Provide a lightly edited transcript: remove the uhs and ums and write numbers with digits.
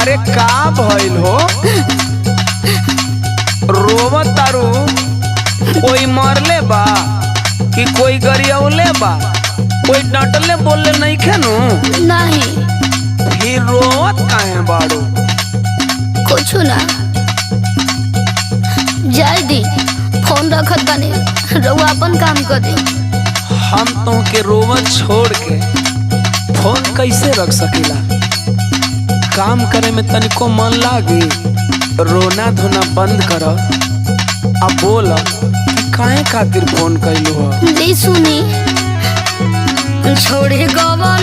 अरे का भइल हो? रोवत तारू? कोई मरले बा कि कोई गरियौले बा? कोई डटले बोलले नहीं खेनु? नहीं। फिर रोवत काहे बाड़ू? कुछ ना, जाय दी, फोन रखत बानी, रउआ अपन काम कर दी। हम तो के रोवत छोड़ के फोन कैसे रख सकीला? काम करे में तनिको मन लागी, रोना धोना बंद कर। अब बोल कि काहे खातिर फोन कैलू हो? दी सुनी, छोड़े गवा